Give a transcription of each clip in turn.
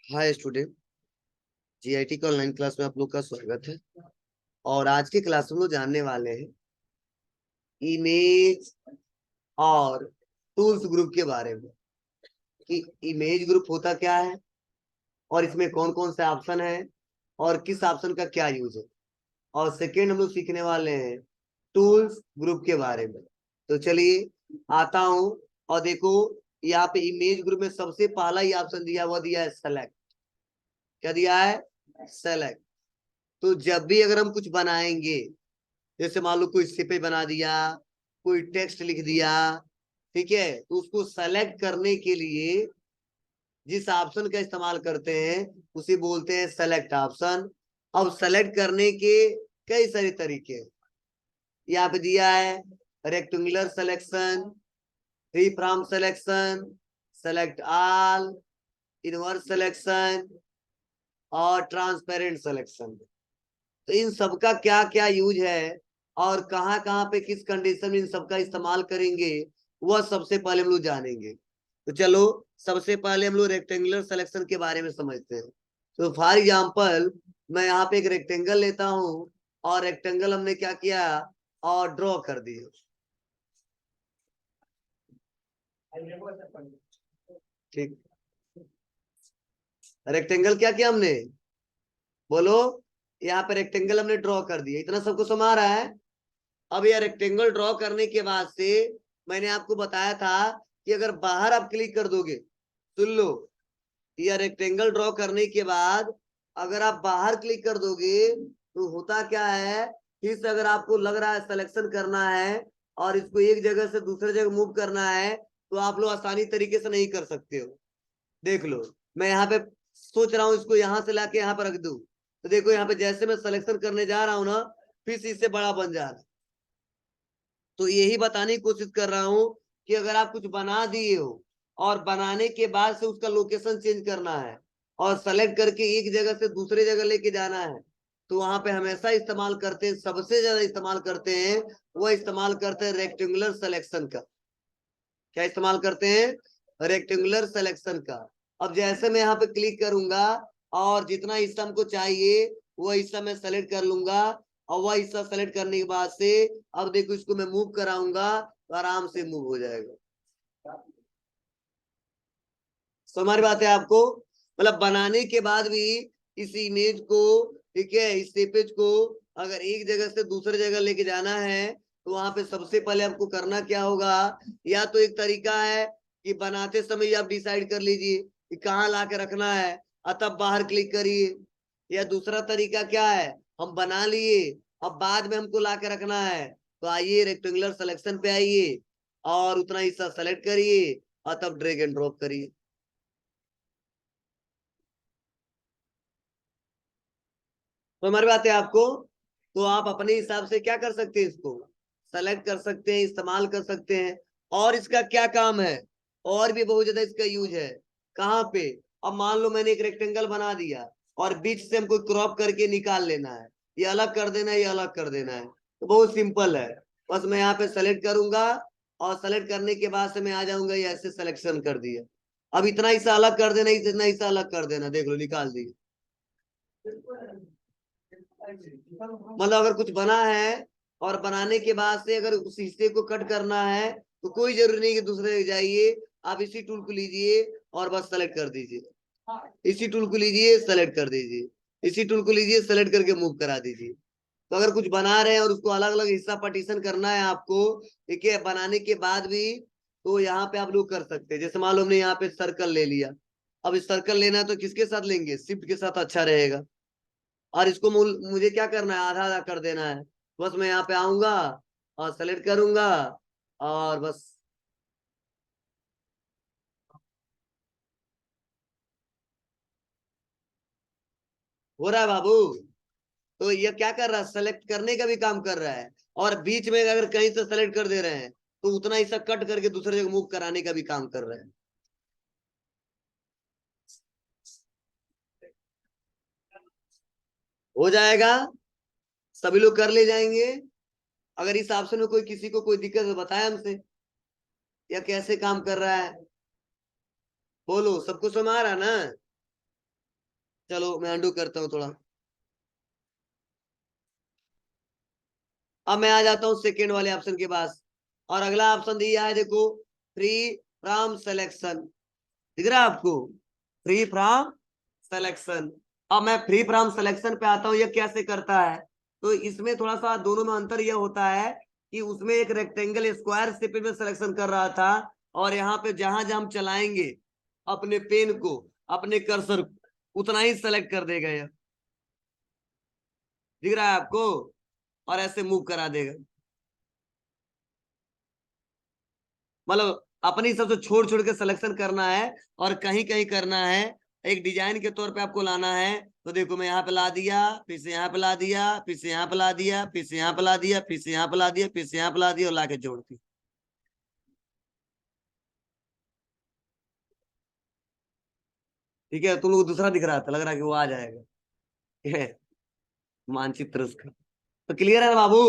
Hi student. GIT के online class में आप लोग का स्वागत है। और आज की क्लास में हम लोग जानने वाले हैं इमेज और टूल्स ग्रुप के बारे में कि इमेज ग्रुप होता क्या है और इसमें कौन कौन से ऑप्शन है और किस ऑप्शन का क्या यूज है। और सेकेंड हम लोग सीखने वाले हैं टूल्स ग्रुप के बारे में। तो चलिए आता हूं। और देखो, यहाँ पे इमेज ग्रुप में सबसे पहला ही ऑप्शन दिया हुआ दिया है सेलेक्ट। क्या दिया है? सेलेक्ट। तो जब भी अगर हम कुछ बनाएंगे, जैसे मान लो कोई स्निपेट बना दिया, कोई टेक्स्ट लिख दिया, ठीक है, तो उसको सेलेक्ट करने के लिए जिस ऑप्शन का इस्तेमाल करते हैं उसे बोलते हैं सेलेक्ट ऑप्शन। अब सेलेक्ट करने के कई सारे तरीके हैं। यहाँ पे दिया है rectangular selection, free from selection, select all, inverse selection और ट्रांसपेरेंट सिलेक्शन। तो इन सबका क्या क्या यूज है और कहाँ कहाँ पे किस कंडीशन में इन सबका इस्तेमाल करेंगे, वह सबसे पहले हम लोग जानेंगे। तो चलो सबसे पहले हम लोग रेक्टेंगुलर सिलेक्शन के बारे में समझते हैं। तो फॉर एग्जांपल मैं यहाँ पे एक रेक्टेंगल लेता हूँ और रेक्टेंगल हमने क्या किया और ड्रॉ कर दिया। ठीक, रेक्टेंगल क्या किया हमने, बोलो। यहाँ पे रेक्टेंगल हमने ड्रॉ कर दिया, इतना सबको समझ आ रहा है। अब यह रेक्टेंगल ड्रॉ करने के बाद से मैंने आपको बताया था कि अगर बाहर आप क्लिक कर दोगे, सुन लो, यह रेक्टेंगल ड्रॉ करने के बाद अगर आप बाहर क्लिक कर दोगे तो होता क्या है, फिर से अगर आपको लग रहा है सिलेक्शन करना है और इसको एक जगह से दूसरे जगह मूव करना है तो आप लोग आसानी तरीके से नहीं कर सकते हो। देख लो, मैं यहाँ पे सोच रहा हूँ इसको यहाँ से लाके यहाँ पर रख दूं, तो देखो यहाँ पे जैसे मैं सिलेक्शन करने जा रहा हूँ ना, फिर से इससे बड़ा बन जा रहा है। तो यही बताने की कोशिश कर रहा हूं कि अगर आप कुछ बना दिए हो और बनाने के बाद से उसका लोकेशन चेंज करना है और सेलेक्ट करके एक जगह से दूसरे जगह लेके जाना है, तो वहां पे हमेशा इस्तेमाल करते हैं, सबसे ज्यादा इस्तेमाल करते हैं, वह इस्तेमाल करते हैं रेक्टेंगुलर सिलेक्शन का। क्या इस्तेमाल करते हैं? रेक्टेंगुलर सिलेक्शन का। अब जैसे मैं यहाँ पे क्लिक करूंगा और जितना हिस्सा हमको चाहिए वह हिस्सा मैं सेलेक्ट कर लूंगा, और वह हिस्सा सेलेक्ट करने के बाद से अब देखो इसको मैं मूव कराऊंगा तो आराम से मूव हो जाएगा। समझ बात है आपको? मतलब बनाने के बाद भी इस इमेज को, ठीक है, इस इमेज को अगर एक जगह से दूसरे जगह लेके जाना है तो वहां पे सबसे पहले आपको करना क्या होगा। या तो एक तरीका है कि बनाते समय आप डिसाइड कर लीजिए कि कहाँ ला के रखना है और तब बाहर क्लिक करिए। या दूसरा तरीका क्या है, हम बना लिए अब बाद में हमको ला के रखना है, तो आइए रेक्टेंगुलर सिलेक्शन पे आइए और उतना हिस्सा सेलेक्ट करिए और तब ड्रैग एंड ड्रॉप करिए। तो हमारी बात है आपको, तो आप अपने हिसाब से क्या कर सकते हैं, इसको सेलेक्ट कर सकते हैं, इस्तेमाल कर सकते हैं। और इसका क्या काम है, और भी बहुत ज्यादा इसका यूज है। कहाँ पे? अब मान लो मैंने एक रेक्टेंगल बना दिया और बीच से हमको क्रॉप करके निकाल लेना है, ये अलग कर देना है, ये अलग कर देना है, तो बहुत सिंपल है। बस मैं यहाँ पे सेलेक्ट करूंगा और सेलेक्ट करने के बाद से मैं आ जाऊंगा, ये ऐसे सिलेक्शन कर दिया। अब इतना हिस्सा अलग कर देना, इतना हिस्सा अलग कर देना, देख लो निकाल दिया। मतलब अगर कुछ बना है और बनाने के बाद से अगर उस हिस्से को कट करना है तो कोई जरूरी नहीं कि दूसरे जगह जाइए, आप इसी टूल को लीजिए और बस सेलेक्ट कर दीजिए, इसी टूल को लीजिए सेलेक्ट कर दीजिए, इसी टूल को लीजिए सेलेक्ट करके मूव करा दीजिए। तो अगर कुछ बना रहे हैं और उसको अलग अलग हिस्सा पार्टीशन करना है आपको, ठीक है, बनाने के बाद भी, तो यहाँ पे आप लोग कर सकते हैं। जैसे मान लो हमने यहाँ पे सर्कल ले लिया, अब इस सर्कल लेना है तो किसके साथ लेंगे, शिफ्ट के साथ अच्छा रहेगा। और इसको मुझे क्या करना है, आधा आधा कर देना है। बस मैं यहाँ पे आऊंगा और सेलेक्ट करूंगा और बस। हो रहा है बाबू? तो ये क्या कर रहा है, सेलेक्ट करने का भी काम कर रहा है, और बीच में अगर कहीं से सेलेक्ट कर दे रहे हैं तो उतना हिस्सा कट करके दूसरे जगह मूव कराने का भी काम कर रहा है। हो जाएगा, सभी लोग कर ले जाएंगे। अगर इस ऑप्शन में कोई किसी को कोई दिक्कत है तो बताए हमसे, या कैसे काम कर रहा है। बोलो, सबको समझ आ रहा ना? चलो मैं अंडू करता हूँ थोड़ा। अब मैं आ जाता हूँ सेकेंड वाले ऑप्शन के पास, और अगला ऑप्शन दिया है देखो, फ्री फ्रॉम सिलेक्शन। दिख रहा है आपको, फ्री फ्रॉम सिलेक्शन। अब मैं फ्री फ्रॉम सिलेक्शन पे आता हूँ, ये कैसे करता है। तो इसमें थोड़ा सा दोनों में अंतर यह होता है कि उसमें एक रेक्टेंगल स्क्वायर शेप में सिलेक्शन कर रहा था, और यहाँ पे जहां जहां हम चलाएंगे अपने पेन को, अपने कर्सर, उतना ही सेलेक्ट कर देगा ये। दिख रहा है आपको, और ऐसे मूव करा देगा। मतलब अपनी हिसाब से छोड़ छोड़ के सिलेक्शन करना है, और कहीं कहीं करना है, एक डिजाइन के तौर पे आपको लाना है। तो देखो मैं यहाँ पे ला दिया, फिर से यहाँ पे ला दिया, फिर से यहाँ पे ला दिया, फिर से यहाँ पे ला दिया, फिर से यहाँ पे ला दिया, फिर से यहाँ पे ला दिया, और लाके जोड़ दी। ठीक है, तुम लोग दूसरा दिख रहा था, लग रहा है कि वो आ जाएगा। ठीक है, मानचित्र उसका। तो क्लियर है ना बाबू,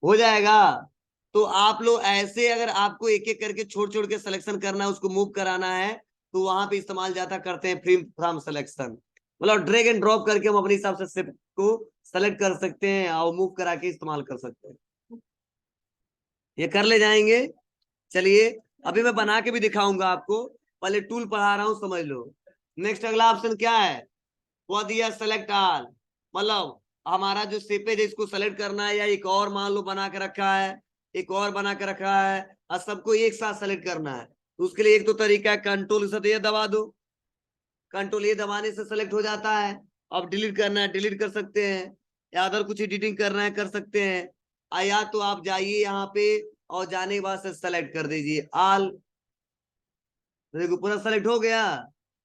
हो जाएगा। तो आप लोग ऐसे, अगर आपको एक एक करके छोड़ छोड़ के सिलेक्शन करना है, उसको मूव कराना है, तो वहां पे इस्तेमाल ज्यादा करते हैं फ्री फ्रॉम सिलेक्शन। मतलब ड्रैग एंड ड्रॉप करके हम अपने हिसाब से शेप को सेलेक्ट कर सकते हैं और मूव करा के इस्तेमाल कर सकते हैं। ये कर ले जाएंगे। चलिए, अभी मैं बना के भी दिखाऊंगा आपको, पहले टूल पढ़ा रहा हूं, समझ लो। नेक्स्ट अगला ऑप्शन क्या है, वो दिया सेलेक्ट ऑल। मतलब हमारा जो शेप है इसको सेलेक्ट करना है, या एक और मान लो बना के रखा है, एक और बना के रखा है, और सबको एक साथ सेलेक्ट करना है। तो उसके लिए एक तो तरीका है, कंट्रोल से ये दबा दो, कंट्रोल ये दबाने से सेलेक्ट हो जाता है। अब डिलीट करना है, डिलीट कर सकते हैं, या अदर कुछ एडिटिंग करना है, कर सकते हैं। या तो आप जाइए यहाँ पे, और जाने के बाद से सेलेक्ट कर दीजिए ऑल। देखो पूरा सेलेक्ट हो गया।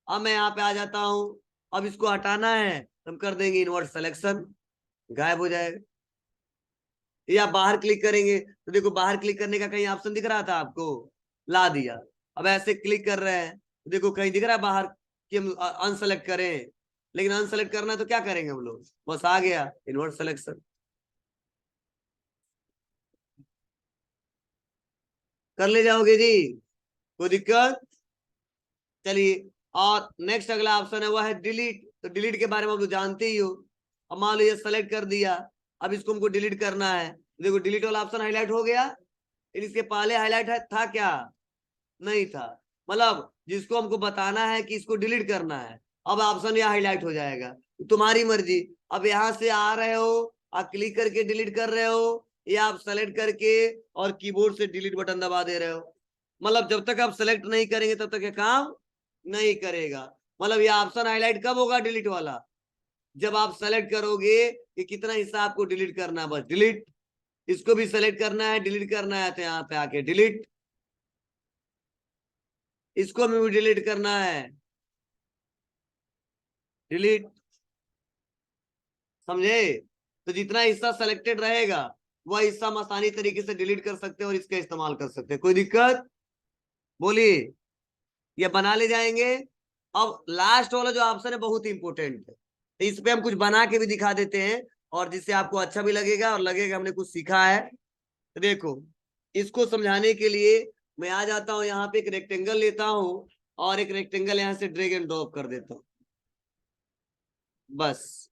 अब मैं यहाँ पे आ जाता हूँ, अब इसको हटाना है तो हम कर देंगे इन्वर्ट सिलेक्शन, गायब हो जाएगा। या बाहर क्लिक करेंगे, तो देखो बाहर क्लिक करने का कहीं ऑप्शन दिख रहा था आपको, ला दिया। अब ऐसे क्लिक कर रहे हैं, तो देखो कहीं दिख रहा है बाहर कि हम अनसेलेक्ट करें, लेकिन अनसेलेक्ट करना है तो क्या करेंगे हम लोग, बस आ गया इन्वर्ट सिलेक्शन। कर ले जाओगे जी, कोई दिक्कत। चलिए, और नेक्स्ट अगला ऑप्शन है, वह है डिलीट। तो डिलीट के बारे में आप लोग जानते ही हो। अब मान लो ये सेलेक्ट कर दिया, अब इसको हमको डिलीट करना है। देखो डिलीट वाला ऑप्शन हाईलाइट हो गया, इसके पहले हाईलाइट था क्या, नहीं था। मतलब जिसको हमको बताना है कि इसको डिलीट करना है, अब ऑप्शन यहाँ हाईलाइट हो जाएगा। तुम्हारी मर्जी, अब यहाँ से आ रहे हो, आप क्लिक करके डिलीट कर रहे हो, या आप सेलेक्ट करके और कीबोर्ड से डिलीट बटन दबा दे रहे हो। मतलब जब तक आप सेलेक्ट नहीं करेंगे तब तक ये काम नहीं करेगा। मतलब ये ऑप्शन हाईलाइट कब होगा डिलीट वाला, जब आप सेलेक्ट करोगे कि कितना हिस्सा आपको डिलीट करना है, बस डिलीट। इसको भी सेलेक्ट करना है, डिलीट करना है, तो यहाँ पे आके डिलीट। इसको हमें भी डिलीट करना है, डिलीट। समझे। तो जितना हिस्सा सेलेक्टेड रहेगा, वह हिस्सा हम आसानी तरीके से डिलीट कर सकते हैं और इसका इस्तेमाल कर सकते हैं। कोई दिक्कत, बोलिए। ये बना ले जाएंगे। अब लास्ट वाला जो ऑप्शन है बहुत इंपॉर्टेंट है, तो इस पे हम कुछ बना के भी दिखा देते हैं, और जिससे आपको अच्छा भी लगेगा और लगेगा हमने कुछ सीखा है। तो देखो, इसको समझाने के लिए मैं आ जाता हूं, यहाँ पे एक रेक्टेंगल लेता हूं, और एक रेक्टेंगल यहाँ से ड्रैग एंड ड्रॉप कर देता हूं, बस।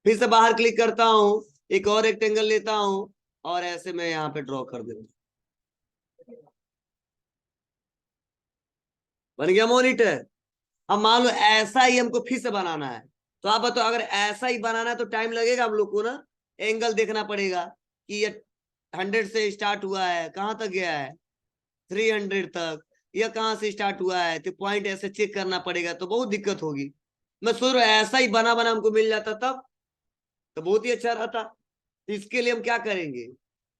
फिर से बाहर क्लिक करता हूं, एक और रेक्टेंगल लेता हूं, और ऐसे मैं यहाँ पे ड्रॉ कर देता हूं। बन गया मॉनिटर। अब मान लो ऐसा ही हमको फिर से बनाना है, तो आप बताओ, अगर ऐसा ही बनाना है तो टाइम लगेगा हम लोग को ना, एंगल देखना पड़ेगा कि ये 100 से स्टार्ट हुआ है, कहां तक गया है 300 तक, या कहां से स्टार्ट हुआ है, तो पॉइंट ऐसे चेक करना पड़ेगा, तो बहुत दिक्कत होगी। मैं सोच रहा हूं ऐसा ही बना बना हमको मिल जाता तब, तो बहुत ही अच्छा रहता। तो इसके लिए हम क्या करेंगे,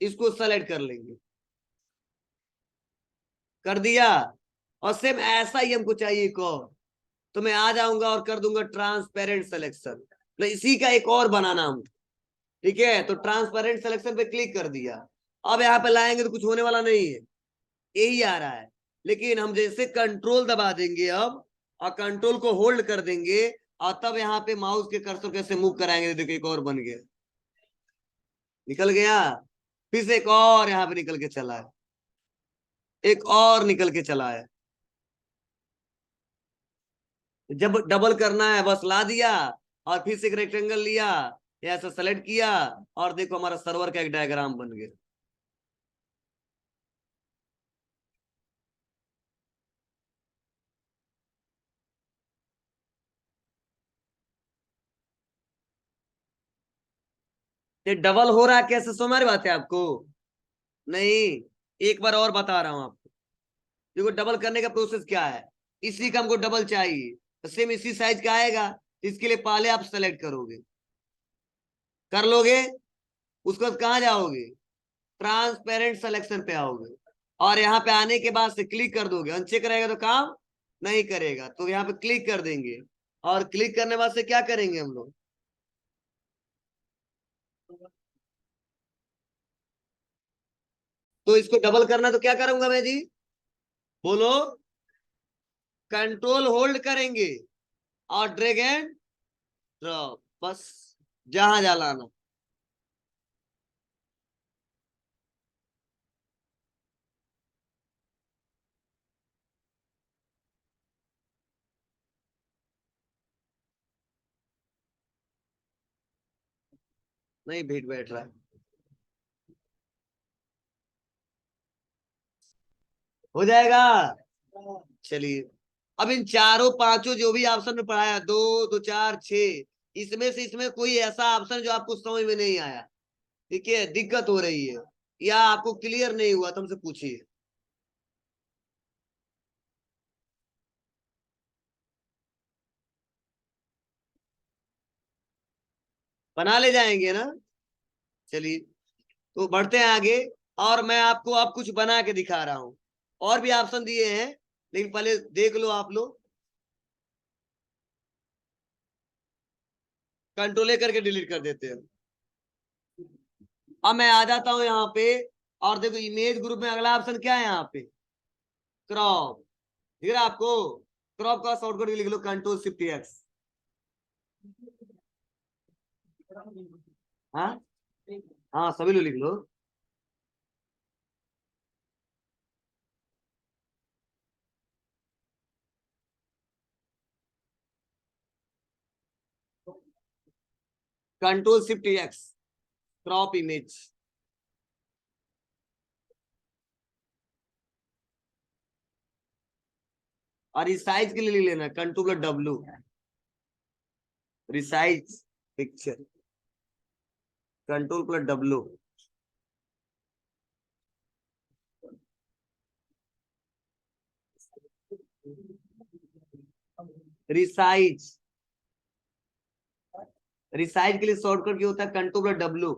इसको सेलेक्ट कर लेंगे, कर दिया। और सेम ऐसा ही हमको चाहिए एक और, तो मैं आ जाऊंगा और कर दूंगा ट्रांसपेरेंट सिलेक्शन। तो इसी का एक और बनाना हम, ठीक है। तो ट्रांसपेरेंट सिलेक्शन पे क्लिक कर दिया। अब यहाँ पे लाएंगे तो कुछ होने वाला नहीं है, यही आ रहा है। लेकिन हम जैसे कंट्रोल दबा देंगे अब, और कंट्रोल को होल्ड कर देंगे, और तब यहाँ पे माउस के कर्सर कैसे मूव कराएंगे, देखो एक और बन गया, निकल गया। फिर से एक और यहाँ पे निकल के चला है, एक और निकल के चला है। जब डबल करना है बस ला दिया और फिर से एक रेक्टेंगल लिया, ऐसा सेलेक्ट किया और देखो हमारा सर्वर का एक डायग्राम बन गया। ये डबल हो रहा है कैसे, समझ में बात है आपको? नहीं, एक बार और बता रहा हूं आपको। देखो डबल करने का प्रोसेस क्या है, इसी का हमको डबल चाहिए तो सेम इसी साइज का आएगा। इसके लिए पहले आप सेलेक्ट करोगे, कर लोगे, उसके बाद कहाँ जाओगे, ट्रांसपेरेंट सिलेक्शन पे आओगे और यहाँ पे आने के बाद से क्लिक कर दोगे। अनचेक रहेगा तो काम नहीं करेगा, तो यहाँ पे क्लिक कर देंगे और क्लिक करने बाद से क्या करेंगे हम लोग, तो इसको डबल करना तो क्या करूंगा मैं जी, बोलो, कंट्रोल होल्ड करेंगे और ड्रैग एंड ड्रॉप, बस जहां जा लाना। नहीं भेट बैठ रहा है, हो जाएगा। चलिए, अब इन चारों पांचों जो भी ऑप्शन में पढ़ाया, दो दो चार छह, इसमें से इसमें कोई ऐसा ऑप्शन जो आपको समझ में नहीं आया, ठीक है, दिक्कत हो रही है या आपको क्लियर नहीं हुआ तो हमसे पूछिए। बना ले जाएंगे ना। चलिए, तो बढ़ते हैं आगे और मैं आपको अब कुछ बना के दिखा रहा हूं। और भी ऑप्शन दिए हैं लेकिन पहले देख लो आप लोग, कंट्रोल करके डिलीट कर देते हैं। अब मैं आ जाता हूं यहाँ पे और देखो इमेज ग्रुप में अगला ऑप्शन क्या है, यहाँ पे क्रॉप, दिख रहा है आपको? क्रॉप का शॉर्टकट लिख लो, कंट्रोल शिफ्ट एक्स। हाँ हाँ, सभी लोग लिख लो। Control shift X, crop image. और रिसाइज के लिए लिख लेना control W, resize picture, control plus W. Resize, resize के लिए शॉर्टकट क्या होता है, कंट्रोल प्लस डब्ल्यू।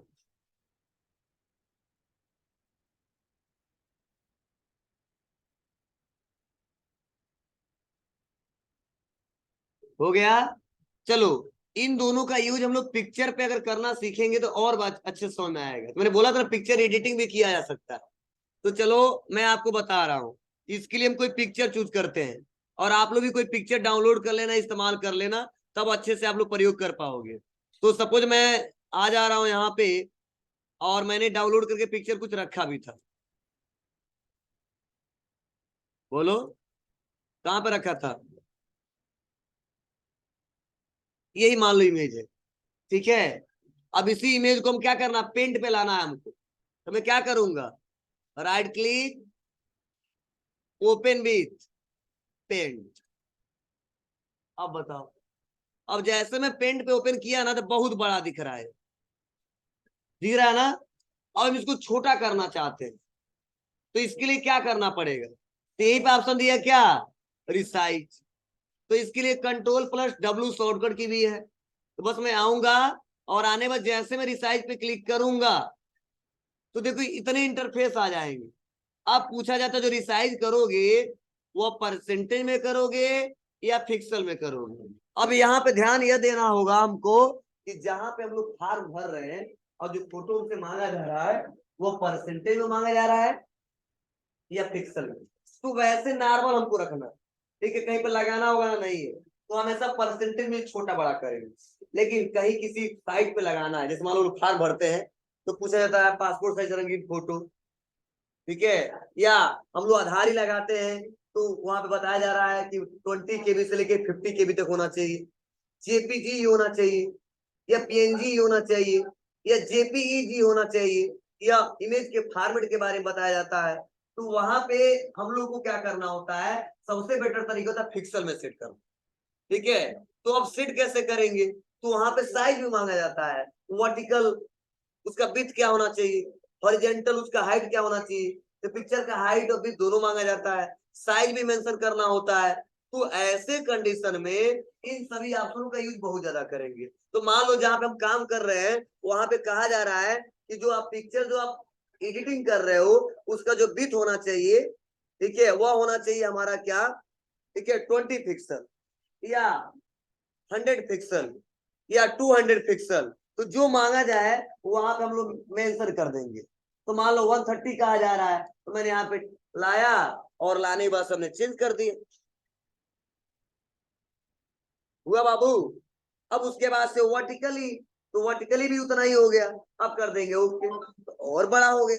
हो गया। चलो, इन दोनों का यूज हम लोग पिक्चर पे अगर करना सीखेंगे तो और बात अच्छे समझ में आएगा। तो मैंने बोला था पिक्चर एडिटिंग भी किया जा सकता है। तो चलो मैं आपको बता रहा हूँ, इसके लिए हम कोई पिक्चर चूज करते हैं और आप लोग भी कोई पिक्चर डाउनलोड कर लेना, इस्तेमाल कर लेना, तब अच्छे से आप लोग प्रयोग कर पाओगे। तो सपोज मैं आ जा रहा हूँ यहाँ पे और मैंने डाउनलोड करके पिक्चर कुछ रखा भी था, बोलो कहाँ पे रखा था, यही मान लो इमेज है, ठीक है। अब इसी इमेज को हम क्या करना, पेंट पे लाना है हमको, तो मैं क्या करूंगा, right click, open with paint. अब बताओ, अब जैसे मैं पेंट पे ओपन किया ना तो बहुत बड़ा दिख रहा है ना। और हम इसको छोटा करना चाहते हैं, तो इसके लिए क्या करना पड़ेगा, तो यही पे ऑप्शन दिया क्या, रिसाइज। तो इसके लिए कंट्रोल प्लस डब्ल्यू शॉर्टकट की भी है। तो बस मैं आऊंगा और आने बाद जैसे मैं रिसाइज पे क्लिक करूंगा तो देखो इतने इंटरफेस आ जाएंगे। अब पूछा जाता जो रिसाइज करोगे वो परसेंटेज में करोगे या पिक्सल में करोगे। अब यहाँ पे ध्यान यह देना होगा हमको कि जहां पे हम लोग फॉर्म भर रहे हैं और जो फोटो से मांगा जा रहा है वो परसेंटेज में मांगा जा रहा है या पिक्सल में। तो वैसे नॉर्मल हमको रखना, ठीक है, कहीं पे लगाना होगा नहीं है तो हमेशा परसेंटेज में छोटा बड़ा करेंगे। लेकिन कहीं किसी साइट पे लगाना है, जैसे मान लो फॉर्म भरते हैं तो पूछा जाता है पासपोर्ट साइज रंगीन फोटो, ठीक है, या हम लोग आधार ही लगाते हैं तो वहां पे बताया जा रहा है कि 20 KB से लेके 50 KB तक होना चाहिए, जेपीजी होना चाहिए, या पीएनजी होना चाहिए, या जेपीईजी होना चाहिए, या इमेज के फॉर्मेट के बारे में बताया जाता है। तो वहां पे हम लोग को क्या करना होता है, सबसे बेटर तरीका होता है पिक्सल में सेट करना। ठीक है, तो अब सेट कैसे करेंगे, तो वहां पे साइज भी मांगा जाता है, वर्टिकल उसका विड्थ क्या होना चाहिए, हॉरिजॉन्टल उसका हाइट क्या होना चाहिए। तो पिक्चर का हाइट और विड्थ दोनों मांगा जाता है, साइज भी मेंशन करना होता है। तो ऐसे कंडीशन में इन सभी ऑप्शनों का यूज बहुत ज्यादा करेंगे। तो मान लो जहां पे हम काम कर रहे हैं वहां पे कहा जा रहा है कि जो आप पिक्चर जो आप एडिटिंग कर रहे हो उसका जो विड्थ होना चाहिए, ठीक है, वह होना चाहिए हमारा क्या, ठीक है, 20 पिक्सल या 100 पिक्सल या 200 पिक्सल। तो जो मांगा जाए वहां पे हम लोग मेंशन कर देंगे। तो मान लो 130 कहा जा रहा है, तो मैंने यहाँ पे लाया और लाने के बाद सबने चेंज कर दिया। हुआ बाबू। अब उसके बाद से वर्टिकली, तो वर्टिकली भी उतना ही हो गया। अब कर देंगे ओके, तो और बड़ा हो गया।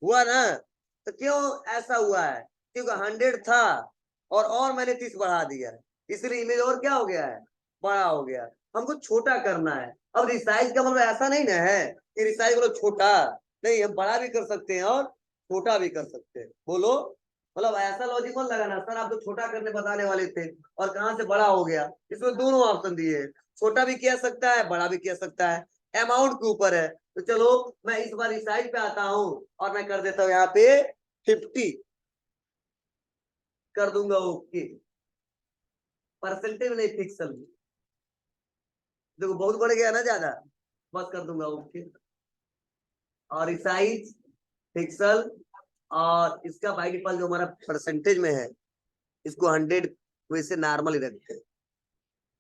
हुआ ना। तो क्यों ऐसा हुआ है, क्योंकि 100 था और मैंने 30 बढ़ा दिया, इसलिए इमेज और क्या हो गया है, बड़ा हो गया। हमको छोटा करना है। अब रिसाइज का मतलब ऐसा नहीं ना है कि रिसाइज मतलब छोटा नहीं, हम बड़ा भी कर सकते हैं और छोटा भी कर सकते हैं। बोलो, मतलब ऐसा लॉजिक मत लगाना सर आप तो छोटा करने बताने वाले थे और कहाँ से बड़ा हो गया। इसमें दोनों ऑप्शन दिए हैं, छोटा भी किया सकता है बड़ा भी किया सकता है, अमाउंट के ऊपर है। तो चलो मैं इस बार रिसाइज पे आता हूँ और मैं कर देता हूँ यहाँ पे 50 कर दूंगा ओके। परसेंटेज नहीं पिक्सल, देखो बहुत बढ़ गया ना ज्यादा, बस कर दूंगा ओके। और रिसाइज पिक्सल, और इसका बाई डिफॉल्ट जो हमारा परसेंटेज में है इसको 100 वैसे नॉर्मल ही रखते हैं,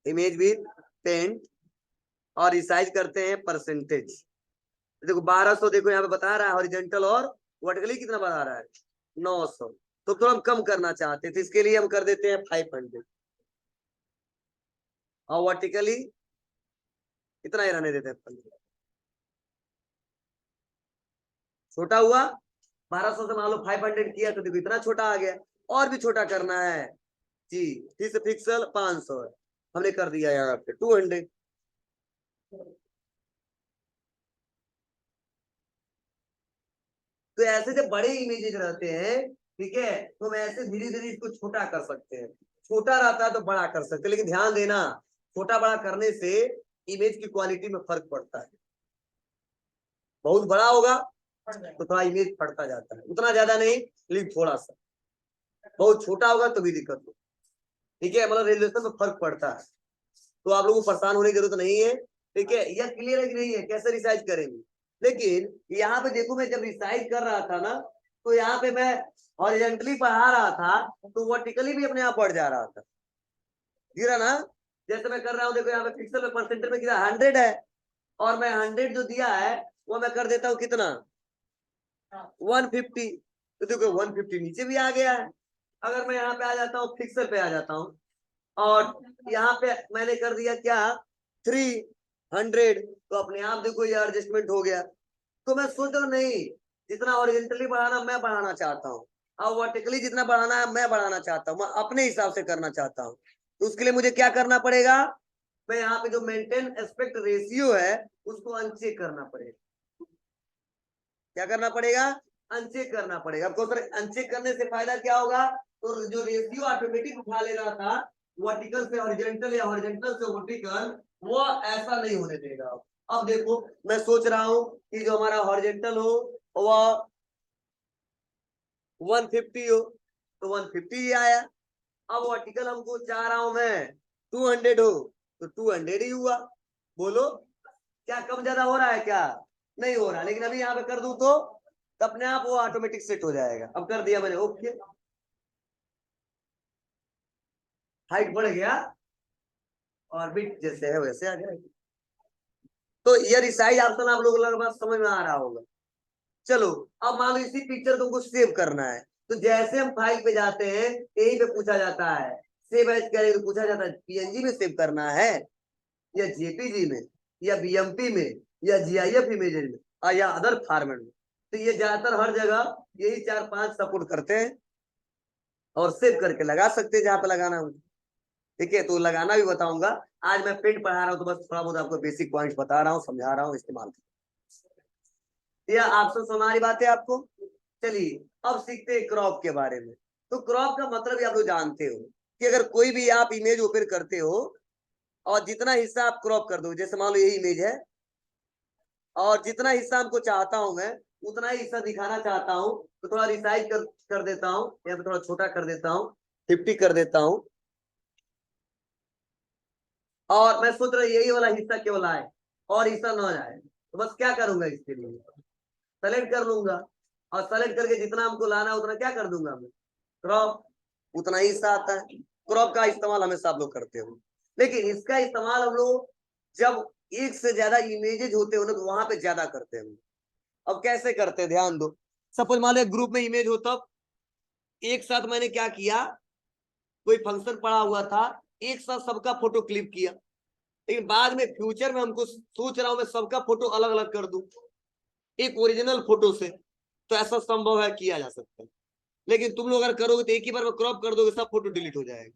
इमेज विद पेंट, और रिसाइज करते हैं परसेंटेज। देखो 1200, देखो यहाँ पे बता रहा है हॉरिजॉन्टल और वर्टिकली कितना बता रहा है 900। तो थोड़ा हम कम करना चाहते थे, इसके लिए हम कर देते हैं 500, और वर्टिकली कितना ही रहने देते हैं 15। छोटा हुआ 1200 से मान लो 500 किया तो देखो इतना छोटा आ गया। और भी छोटा करना है जी, 30 पिक्सल 500 है, हमने कर दिया यहाँ पे 200। तो ऐसे जब बड़े इमेजेस रहते हैं, ठीक है, तो हम ऐसे धीरे धीरे इसको छोटा कर सकते हैं। छोटा रहता है तो बड़ा कर सकते हैं, लेकिन ध्यान देना छोटा बड़ा करने से इमेज की क्वालिटी में फर्क पड़ता है। बहुत बड़ा होगा तो थोड़ा इमेज फटता जाता है, उतना ज्यादा नहीं लेकिन थोड़ा सा। बहुत छोटा होगा तो भी दिक्कत हो, ठीक है, मतलब रेजुलेशन में फर्क पड़ता है। तो आप लोगों को परेशान होने की जरूरत नहीं है, ठीक है, यह क्लियर है कि नहीं है कैसे रिसाइज करेंगे। लेकिन यहाँ पे देखो मैं जब रिसाइज कर रहा था ना, तो यहाँ पे मैं हॉरिजॉन्टली बढ़ा रहा था तो वर्टिकली भी अपने आप बढ़ जा रहा था, गिरा ना। जैसे मैं कर रहा हूँ देखो यहाँ पे पिक्सल में परसेंटेज में कितना 100 है, और मैं 100 जो दिया है वो मैं कर देता हूँ कितना 150। तो देखो 150 नीचे भी आ गया है। अगर मैं यहाँ पे आ जाता हूँ पिक्सल पे आ जाता हूँ और यहाँ पे मैंने कर दिया क्या 300, तो अपने आप देखो ये एडजस्टमेंट हो गया। तो मैं सोच रहा नहीं, जितना ओरिजेंटली बढ़ाना मैं बढ़ाना चाहता हूँ, और वर्टिकली जितना बढ़ाना है मैं बढ़ाना चाहता हूँ, मैं अपने हिसाब से करना चाहता हूँ। तो उसके लिए मुझे क्या करना पड़ेगा, मैं यहाँ पे जो मेंटेन एस्पेक्ट रेशियो है उसको अनचेक करना पड़ेगा। क्या करना पड़ेगा, अनचेक करना पड़ेगा। अब सर अनचेक करने से फायदा क्या होगा, तो जो रेशियो ऑटोमेटिक उठा ले रहा था वर्टिकल से हॉरिजॉन्टल या हॉरिजॉन्टल से वर्टिकल, वो ऐसा नहीं होने देगा। अब देखो मैं सोच रहा हूँ कि जो हमारा हॉरिजॉन्टल हो वह 150 हो, तो 150 ही आया। अब वर्टिकल हमको चाह रहा हूं मैं 200 हो, तो 200 ही हुआ। बोलो क्या कम ज्यादा हो रहा है क्या, नहीं हो रहा। लेकिन अभी यहाँ पे कर दूं तो अपने आप वो ऑटोमेटिक सेट हो जाएगा। अब कर दिया मैंने ओके, हाइट बढ़ गया और बिट जैसे है वैसे आ जाएगा। तो ये रिसाइज ऑप्शन आप लोगों को समझ में आ रहा होगा। चलो अब मान लो इसी पिक्चर को हमको सेव करना है, तो जैसे हम फाइल पे जाते हैं यही पे पूछा जाता है सेव एज करें, तो पूछा जाता है पीएनजी में सेव करना है या जेपीजी में या बीएमपी में या जीआईएफ इमेजेस में या अदर फॉर्मेट में। तो ये ज्यादातर हर जगह यही 4-5 सपोर्ट करते हैं। और सेव करके लगा सकते हैं जहां पे लगाना हो। ठीक है, तो लगाना भी बताऊंगा। आज मैं प्रिंट पढ़ा रहा हूँ तो बस थोड़ा बहुत आपको बेसिक पॉइंट्स बता रहा हूँ, समझा रहा हूँ, इस्तेमाल। यह ऑप्शन हमारी बात है आपको। चलिए अब सीखते हैं क्रॉप के बारे में। तो क्रॉप का मतलब आप लोग जानते हो कि अगर कोई भी आप इमेज ओपन करते हो और जितना हिस्सा आप क्रॉप कर दो, जैसे मान लो यही इमेज है और जितना हिस्सा हमको चाहता हूं मैं उतना ही हिस्सा दिखाना चाहता हूं, तो थोड़ा रिसाइज कर देता हूं, या फिर थोड़ा छोटा कर देता हूं, 50 कर देता हूं। और मैं सोच रहा हूँ यही वाला हिस्सा केवल आए और हिस्सा ना जाए, तो बस क्या करूंगा, इसके लिए सेलेक्ट कर लूंगा और सेलेक्ट करके जितना हमको लाना है उतना क्या कर दूंगा मैं, क्रॉप, उतना ही हिस्सा आता है। क्रॉप का इस्तेमाल हमेशा आप लोग करते हो, लेकिन इसका इस्तेमाल हम लोग जब एक से ज्यादा इमेजेज होते हो ना तो वहां पे ज्यादा करते हैं। अब कैसे करते हैं ध्यान दो। सपोज मान लो ग्रुप में इमेज हो, तब एक साथ मैंने क्या किया, कोई फंक्शन पड़ा हुआ था, एक साथ सबका फोटो क्लिक किया, लेकिन बाद में फ्यूचर में हमको सोच रहा हूं मैं सबका फोटो अलग अलग कर दूं एक ओरिजिनल फोटो से, तो ऐसा संभव है, किया जा सकता है। लेकिन तुम लोग अगर करोगे तो एक ही बार में क्रॉप कर दोगे, सब फोटो डिलीट हो जाएगा।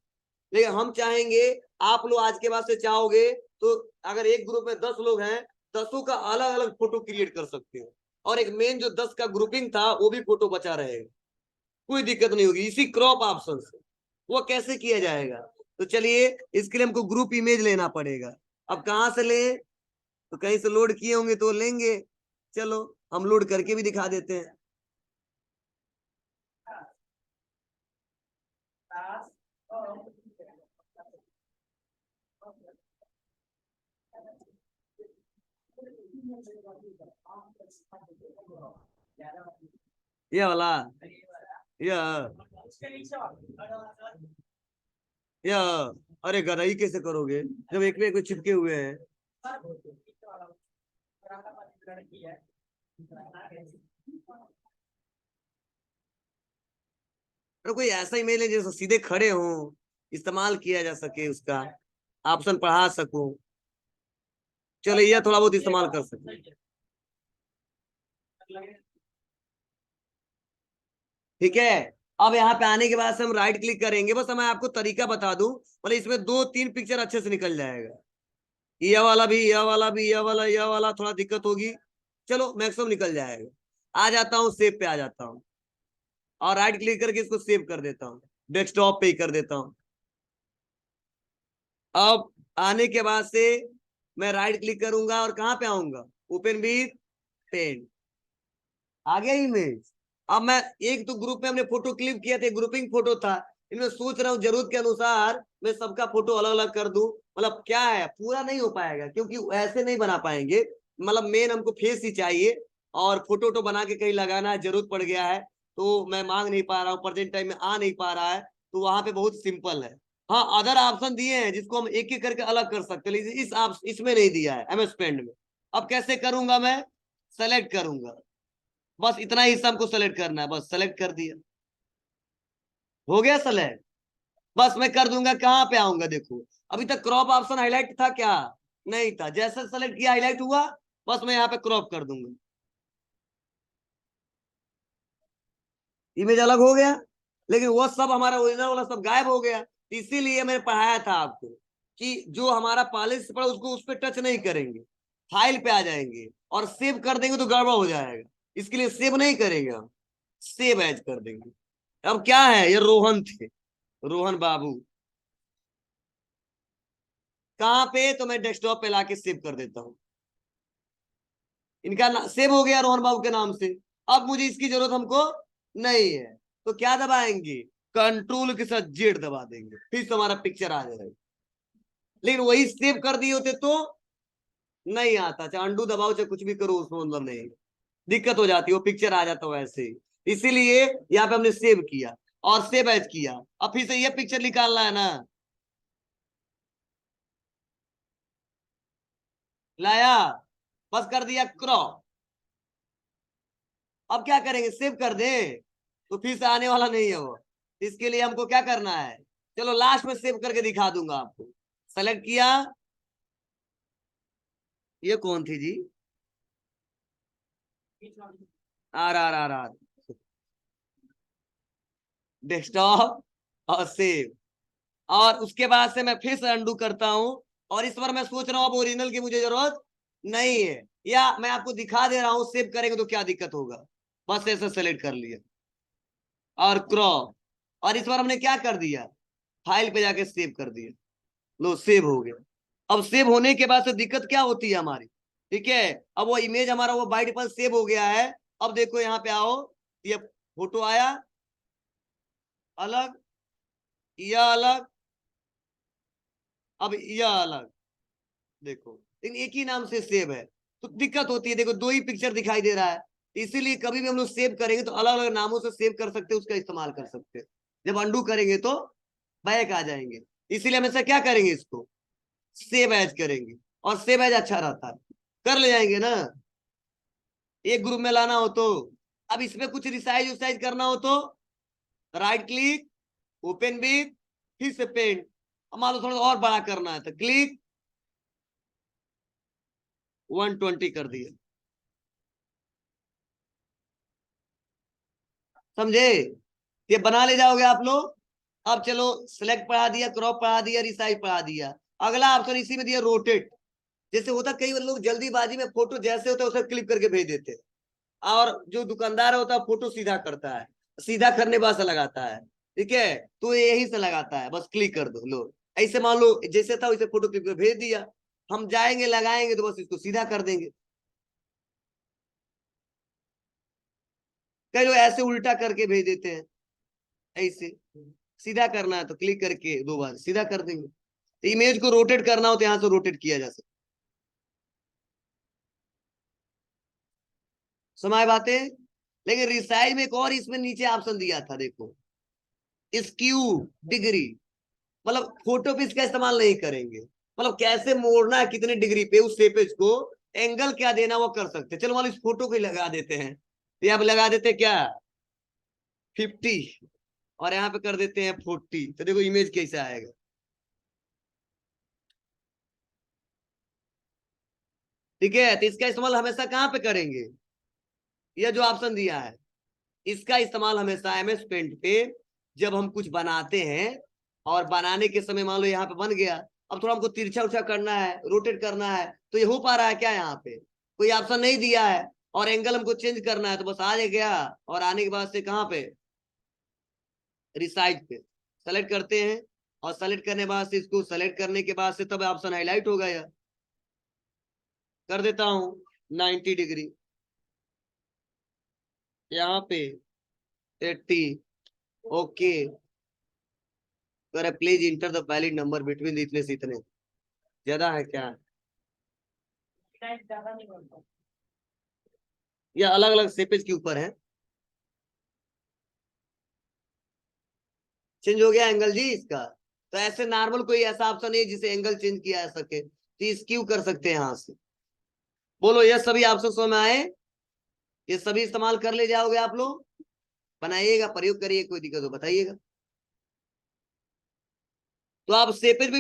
लेकिन हम चाहेंगे, आप लोग आज के बाद से चाहोगे तो अगर एक ग्रुप में 10 लोग हैं, 10 का अलग अलग फोटो क्रिएट कर सकते हो, और एक मेन जो 10 का ग्रुपिंग था वो भी फोटो बचा रहेगा, कोई दिक्कत नहीं होगी इसी क्रॉप ऑप्शन से। वो कैसे किया जाएगा, तो चलिए इसके लिए हमको ग्रुप इमेज लेना पड़ेगा। अब कहाँ से ले, तो कहीं से लोड किए होंगे तो लेंगे। चलो हम लोड करके भी दिखा देते हैं। ये वाला, ये ये अरे गराई कैसे करोगे जब एक में एक में चिपके हुए हैं। अरे कोई ऐसा इमेज है जैसे सीधे खड़े हो, इस्तेमाल किया जा सके, उसका ऑप्शन पढ़ा सकूं। चलो ये थोड़ा बहुत इस्तेमाल कर सकते। ठीक है, अब यहाँ पे आने के बाद से हम राइट क्लिक करेंगे। बस मैं आपको तरीका बता दूं, मतलब इसमें 2-3 पिक्चर अच्छे से निकल जाएगा। ये वाला भी, ये वाला भी, ये वाला, ये वाला थोड़ा दिक्कत होगी, चलो मैक्सिमम निकल जाएगा। आ जाता हूँ सेव पे, आ जाता हूँ और राइट क्लिक करके इसको सेव कर देता हूँ, डेस्कटॉप पे ही कर देता हूँ। अब आने के बाद से मैं राइट क्लिक करूंगा और कहाँ पे आऊंगा, ओपन विथ पेन, आ गया इमेज। अब मैं एक तो ग्रुप में हमने फोटो क्लिक किया था, ग्रुपिंग फोटो था, इनमें सोच रहा हूँ जरूरत के अनुसार मैं सबका फोटो अलग अलग कर दूं। मतलब क्या है, पूरा नहीं हो पाएगा क्योंकि ऐसे नहीं बना पाएंगे, मतलब मेन हमको फेस ही चाहिए, और फोटो वोटो बना के कहीं लगाना है, जरूरत पड़ गया है तो मैं मांग नहीं पा रहा हूँ, प्रेजेंट टाइम में आ नहीं पा रहा है, तो वहां पे बहुत सिंपल है। हाँ अदर ऑप्शन दिए हैं जिसको हम एक एक करके अलग कर सकते हैं, लेकिन इसमें नहीं दिया है एमएस पेंट में। अब कैसे करूंगा मैं, सेलेक्ट करूंगा, बस इतना ही हमको सेलेक्ट करना है, बस सेलेक्ट कर दिया, हो गया सेलेक्ट। बस मैं कर दूंगा, कहां पे आऊंगा, देखो अभी तक क्रॉप ऑप्शन हाईलाइट था क्या, नहीं था, जैसे सेलेक्ट किया हाईलाइट हुआ, बस मैं यहाँ पे क्रॉप कर दूंगा, इमेज अलग हो गया। लेकिन वो सब हमारा ओरिजिनल वाला सब गायब हो गया, इसीलिए मैंने पढ़ाया था आपको कि जो हमारा पॉलिश पड़ा उसको उस पर टच नहीं करेंगे, फाइल पे आ जाएंगे और सेव कर देंगे तो गड़बड़ हो जाएगा, इसके लिए सेव नहीं करेंगे हम, सेव एज कर देंगे। अब क्या है, ये रोहन थे, रोहन बाबू, कहाँ पे, तो मैं डेस्कटॉप पे लाके सेव कर देता हूँ, इनका सेव हो गया रोहन बाबू के नाम से। अब मुझे इसकी जरूरत हमको नहीं है, तो क्या दबाएंगे, कंट्रोल के साथ जेड दबा देंगे, फिर से हमारा पिक्चर आ जाएगा। लेकिन वही सेव कर दिए होते तो नहीं आता, चाहे अंडू दबाओ चाहे कुछ भी करो, उसमें मतलब नहीं, दिक्कत हो जाती है, वो पिक्चर आ जाता है वैसे ही। इसीलिए यहाँ पे हमने सेव किया और सेव एज किया। अब फिर से ये पिक्चर निकालना है ना, लाया, बस कर दिया क्रॉप। अब क्या करेंगे, सेव कर दे तो फिर से आने वाला नहीं है वो, इसके लिए हमको क्या करना है, चलो लास्ट में सेव करके दिखा दूंगा आपको। सेलेक्ट किया, ये कौन थी जी, R R R R, desktop, और सेव। और उसके बाद से मैं फिर से अंडू करता हूं, और इस बार मैं सोच रहा हूं अब ओरिजिनल की मुझे जरूरत नहीं है, या मैं आपको दिखा दे रहा हूं सेव करेंगे तो क्या दिक्कत होगा। बस ऐसे सेलेक्ट कर लिया और क्रॉप, और इस बार हमने क्या कर दिया, फाइल पे जाके सेव कर दिया। लो सेव हो गया। अब सेव होने के बाद से दिक्कत क्या होती है हमारी, ठीक है। अब वो इमेज हमारा वो बाय डिफॉल्ट सेव हो गया है। अब देखो यहाँ पे आओ, ये फोटो आया अलग, यह अलग, अब यह अलग, देखो लेकिन एक ही नाम से सेव है, तो दिक्कत होती है। देखो दो ही पिक्चर दिखाई दे रहा है, इसीलिए कभी भी हम लोग सेव करेंगे तो अलग अलग नामों से सेव कर सकते हैं, उसका इस्तेमाल कर सकते हैं। जब अंडू करेंगे तो बैक आ जाएंगे, इसीलिए हमेशा क्या करेंगे, इसको सेव एज करेंगे, और सेव एज अच्छा रहता है, कर ले जाएंगे ना एक ग्रुप में लाना हो तो। अब इसमें कुछ रिसाइज उसाइज करना हो तो राइट क्लिक, ओपन विथ, फिर से पेंट। मान लो थोड़ा और बड़ा करना है तो क्लिक 120 कर दिया, समझे। ये बना ले जाओगे आप लोग। अब चलो सिलेक्ट पढ़ा दिया, क्रॉप पढ़ा दिया, रिसाइज पढ़ा दिया। अगला ऑप्शन इसी में दिया रोटेट। जैसे होता कई लोग जल्दीबाजी में फोटो जैसे होता है उसे क्लिक करके भेज देते हैं, और जो दुकानदार होता है फोटो सीधा करता है, सीधा करने बाद से लगाता है, ठीक है। तो यही से लगाता है, बस क्लिक कर दो लो। ऐसे मान लो जैसे था वैसे फोटो क्लिक कर भेज दिया, हम जाएंगे लगाएंगे तो बस इसको सीधा कर देंगे। कई लोग ऐसे उल्टा करके भेज देते हैं, ऐसे सीधा करना है तो क्लिक करके दो बार सीधा कर देंगे। तो इमेज को रोटेट करना हो तो यहाँ से रोटेट किया जा सकता। समय बातें। लेकिन रिसाइज में एक और इसमें नीचे ऑप्शन दिया था, देखो स्क्यू डिग्री, मतलब फोटो पे इसका इस्तेमाल नहीं करेंगे, मतलब कैसे मोड़ना है कितने डिग्री पे उस शेपेज को, एंगल क्या देना वो कर सकते हैं। चलो मान लो इस फोटो को ही लगा देते हैं, तो यहाँ पे लगा देते हैं क्या 50, और यहाँ पे कर देते हैं 40, तो देखो इमेज कैसे आएगा। ठीक है, तो इसका इस्तेमाल हमेशा कहाँ पे करेंगे, यह जो ऑप्शन दिया है इसका इस्तेमाल हमेशा एमएस पेंट पे, जब हम कुछ बनाते हैं और बनाने के समय मान लो यहाँ पे बन गया, अब थोड़ा हमको तिरछा उछा करना है, रोटेट करना है, तो ये हो पा रहा है क्या, यहाँ पे कोई ऑप्शन नहीं दिया है, और एंगल हमको चेंज करना है तो बस आ गया, और आने के बाद से कहाँ पे रिसाइज पे सेलेक्ट करते हैं, और सेलेक्ट करने के बाद से इसको सेलेक्ट करने के बाद से तब ऑप्शन हाईलाइट होगा, या कर देता हूँ 90 डिग्री, यहाँ पे 80, okay. Please enter the valid number between इतने से इतने, ज्यादा है क्या, या अलग अलग सेपेज के ऊपर है। चेंज हो गया एंगल जी इसका। तो ऐसे नॉर्मल कोई ऐसा ऑप्शन नहीं है जिसे एंगल चेंज किया जा सके, तो स्क्यू कर सकते हैं यहाँ से। बोलो ये सभी ऑप्शन समझ में आए, ये सभी इस्तेमाल कर ले जाओगे आप लोग, बनाइएगा, प्रयोग करिए, कोई दिक्कत हो बताइएगा। तो आप सेपेज